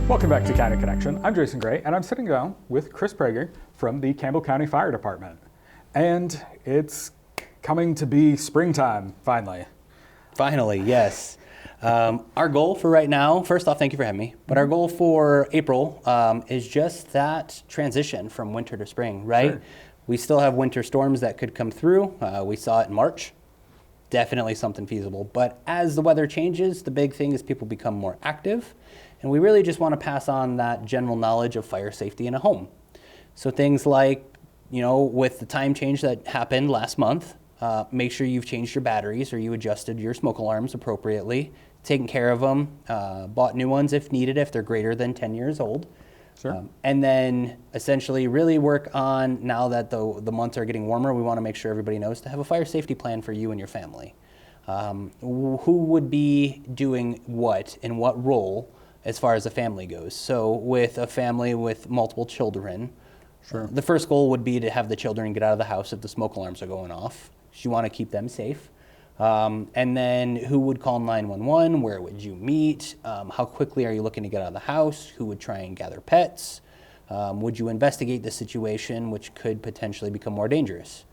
Welcome back to County Connection. I'm Jason Gray, and I'm sitting down with Chris Prager from the Campbell County Fire Department. And it's coming to be springtime, finally. Finally, yes. Our goal for right now, first off, thank you for having me, but our goal for April is just that transition from winter to spring, right? Sure. We still have winter storms that could come through. We saw it in March. Definitely something feasible. But as the weather changes, the big thing is people become more active. And we really just want to pass on that general knowledge of fire safety in a home. So things like, with the time change that happened last month, make sure you've changed your batteries or you adjusted your smoke alarms appropriately, taken care of them, bought new ones if needed, if they're greater than 10 years old. Sure. And then essentially really work on, now that the months are getting warmer, we want to make sure everybody knows to have a fire safety plan for you and your family. Who would be doing what in what role as far as a family goes. So with a family with multiple children, Sure. The first goal would be to have the children get out of the house if the smoke alarms are going off. You want to keep them safe. And then who would call 911? Where would you meet? How quickly are you looking to get out of the house? Who would try and gather pets? Would you investigate the situation, which could potentially become more dangerous?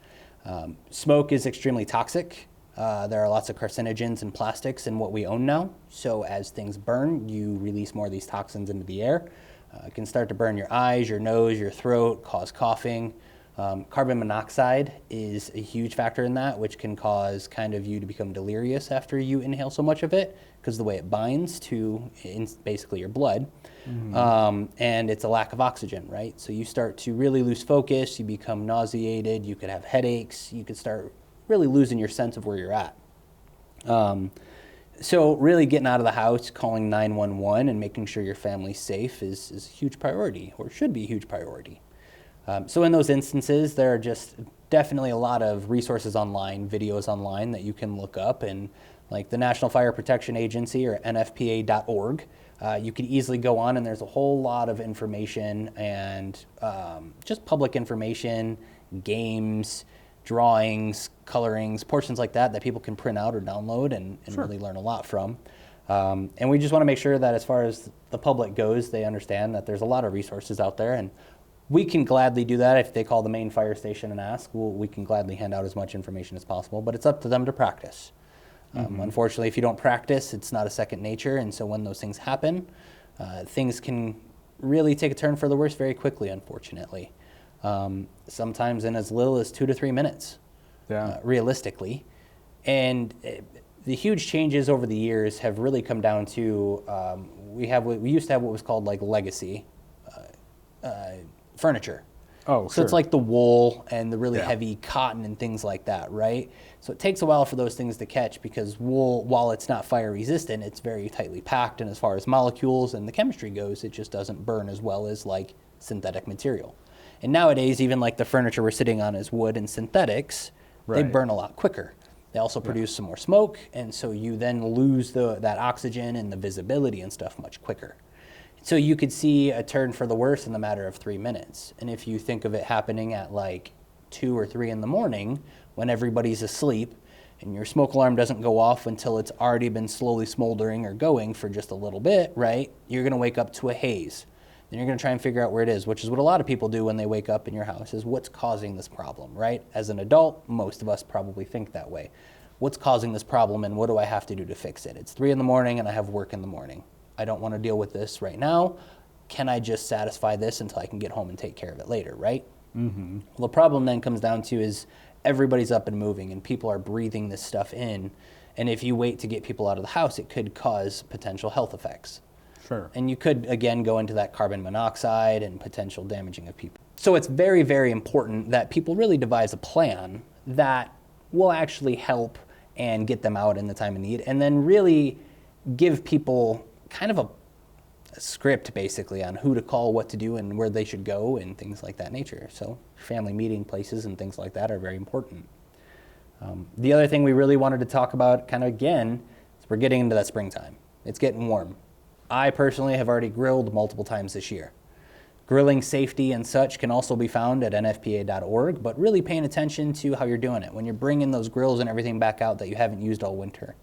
Smoke is extremely toxic. There are lots of carcinogens and plastics in what we own now. So as things burn, you release more of these toxins into the air. It can start to burn your eyes, your nose, your throat, cause coughing. Carbon monoxide is a huge factor in that, which can cause kind of you to become delirious after you inhale so much of it, because the way it binds to basically your blood. And it's a lack of oxygen, right? So you start to really lose focus, you become nauseated, you could have headaches, you could start really losing your sense of where you're at. So really getting out of the house, calling 911 and making sure your family's safe is a huge priority, or should be a huge priority. So in those instances, there are just definitely a lot of resources online, videos online that you can look up, and like the National Fire Protection Agency or NFPA.org, you could easily go on and there's a whole lot of information and just public information, games, drawings, colorings, portions like that people can print out or download and Sure. really learn a lot from. And we just want to make sure that as far as the public goes, they understand that there's a lot of resources out there, and we can gladly do that. If they call the main fire station and ask, we can gladly hand out as much information as possible, but it's up to them to practice. Unfortunately, if you don't practice, it's not a second nature, and so when those things happen, things can really take a turn for the worse very quickly, unfortunately. Sometimes in as little as 2 to 3 minutes, realistically. And the huge changes over the years have really come down to, we used to have what was called like legacy furniture. Oh, So it's like the wool and the really heavy cotton and things like that, right? So it takes a while for those things to catch, because wool, while it's not fire resistant, it's very tightly packed, and as far as molecules and the chemistry goes, it just doesn't burn as well as like synthetic material. And nowadays, even like the furniture we're sitting on is wood and synthetics, they Right. burn a lot quicker. They also produce some more smoke, and so you then lose that oxygen and the visibility and stuff much quicker. So you could see a turn for the worse in the matter of 3 minutes. And if you think of it happening at like 2 or 3 in the morning when everybody's asleep and your smoke alarm doesn't go off until it's already been slowly smoldering or going for just a little bit, right? You're going to wake up to a haze. Then you're going to try and figure out where it is, which is what a lot of people do when they wake up in your house, is what's causing this problem, right? As an adult, most of us probably think that way. What's causing this problem, and what do I have to do to fix it? It's 3 in the morning and I have work in the morning. I don't want to deal with this right now. Can I just satisfy this until I can get home and take care of it later, right? Well, the problem then comes down to is everybody's up and moving and people are breathing this stuff in. And if you wait to get people out of the house, it could cause potential health effects. Sure. And you could, again, go into that carbon monoxide and potential damaging of people. So it's very, very important that people really devise a plan that will actually help and get them out in the time of need, and then really give people kind of a script, basically, on who to call, what to do, and where they should go, and things like that nature. So family meeting places and things like that are very important. The other thing we really wanted to talk about, kind of again, is we're getting into that springtime. It's getting warm. I personally have already grilled multiple times this year. Grilling safety and such can also be found at nfpa.org, but really paying attention to how you're doing it. When you're bringing those grills and everything back out that you haven't used all winter,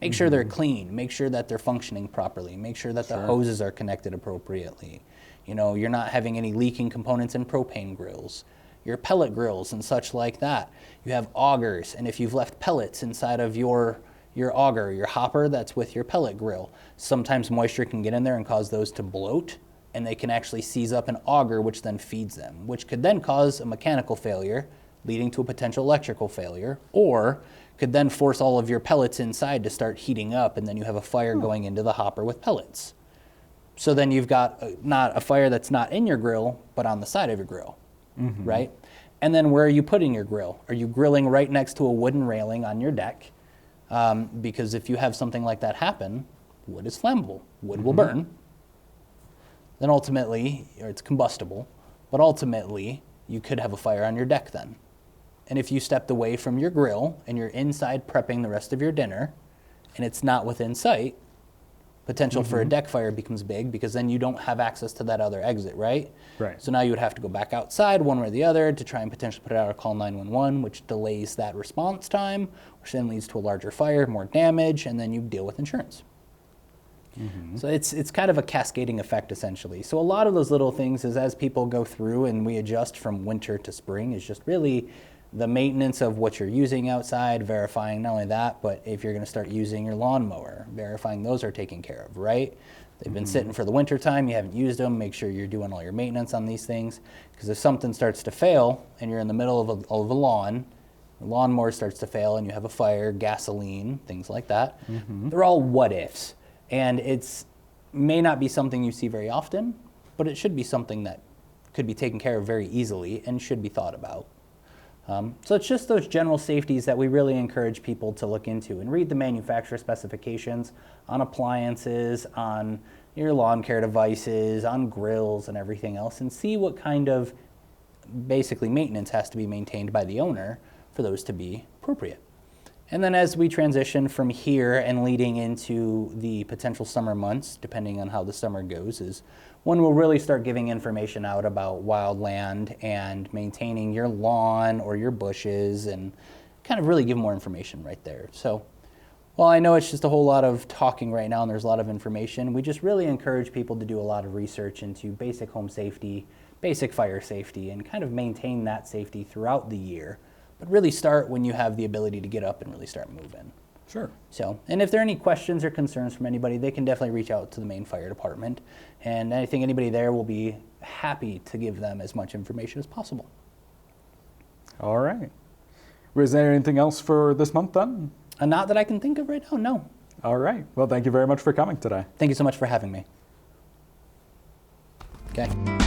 Make sure they're clean. Make sure that they're functioning properly. Make sure that the hoses are connected appropriately. You know, you're not having any leaking components in propane grills. Your pellet grills and such like that. You have augers, and if you've left pellets inside of your auger, your hopper that's with your pellet grill, sometimes moisture can get in there and cause those to bloat, and they can actually seize up an auger, which then feeds them, which could then cause a mechanical failure, leading to a potential electrical failure, or could then force all of your pellets inside to start heating up, and then you have a fire going into the hopper with pellets. So then you've got not a fire that's not in your grill, but on the side of your grill, right? And then where are you putting your grill? Are you grilling right next to a wooden railing on your deck? Because if you have something like that happen, wood is flammable. Wood will burn. Then ultimately, or it's combustible, but ultimately, you could have a fire on your deck then. And if you stepped away from your grill and you're inside prepping the rest of your dinner, and it's not within sight, potential for a deck fire becomes big, because then you don't have access to that other exit, right? Right. So now you would have to go back outside one way or the other to try and potentially put out or call 911, which delays that response time, which then leads to a larger fire, more damage, and then you deal with insurance. So it's kind of a cascading effect, essentially. So a lot of those little things is, as people go through and we adjust from winter to spring, is just really the maintenance of what you're using outside, verifying not only that, but if you're going to start using your lawnmower, verifying those are taken care of, right? They've been sitting for the winter time, you haven't used them, make sure you're doing all your maintenance on these things, because if something starts to fail and you're in the middle of a lawn, the lawnmower starts to fail and you have a fire, gasoline, things like that, they're all what ifs. And it's may not be something you see very often, but it should be something that could be taken care of very easily and should be thought about. So it's just those general safeties that we really encourage people to look into and read the manufacturer specifications on appliances, on your lawn care devices, on grills and everything else, and see what kind of basically maintenance has to be maintained by the owner for those to be appropriate. And then as we transition from here and leading into the potential summer months, depending on how the summer goes, is when we'll really start giving information out about wildland and maintaining your lawn or your bushes, and kind of really give more information right there. So while I know it's just a whole lot of talking right now and there's a lot of information, we just really encourage people to do a lot of research into basic home safety, basic fire safety, and kind of maintain that safety throughout the year. But really start when you have the ability to get up and really start moving. Sure. So, and if there are any questions or concerns from anybody, they can definitely reach out to the main fire department. And I think anybody there will be happy to give them as much information as possible. All right. Was there anything else for this month then? Not that I can think of right now, no. All right. Well, thank you very much for coming today. Thank you so much for having me. Okay.